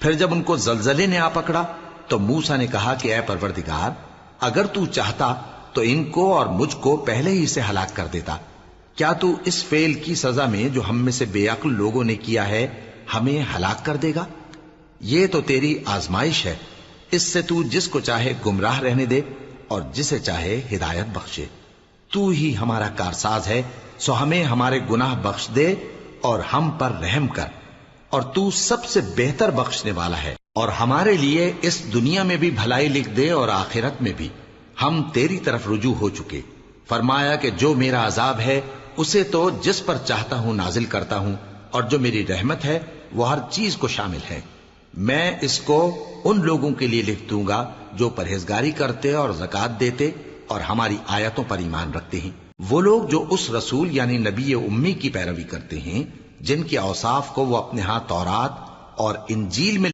پھر جب ان کو زلزلے نے آ پکڑا تو موسیٰ نے کہا کہ اے پروردگار، اگر تو چاہتا تو ان کو اور مجھ کو پہلے ہی سے ہلاک کر دیتا۔ کیا تو اس فعل کی سزا میں جو ہم میں سے بے عقل لوگوں نے کیا ہے ہمیں ہلاک کر دے گا؟ یہ تو تیری آزمائش ہے، اس سے تو جس کو چاہے گمراہ رہنے دے اور جسے چاہے ہدایت بخشے۔ تو ہی ہمارا کارساز ہے، سو ہمیں ہمارے گناہ بخش دے اور ہم پر رحم کر، اور تو سب سے بہتر بخشنے والا ہے، اور ہمارے لیے اس دنیا میں بھی بھلائی لکھ دے اور آخرت میں بھی۔ ہم تیری طرف رجوع ہو چکے۔ فرمایا کہ جو میرا عذاب ہے اسے تو جس پر چاہتا ہوں نازل کرتا ہوں، اور جو میری رحمت ہے وہ ہر چیز کو شامل ہے۔ میں اس کو ان لوگوں کے لیے لکھ دوں گا جو پرہیزگاری کرتے اور زکوٰۃ دیتے اور ہماری آیتوں پر ایمان رکھتے ہیں، وہ لوگ جو اس رسول یعنی نبی امی کی پیروی کرتے ہیں جن کے اوصاف کو وہ اپنے ہاں تورات اور انجیل میں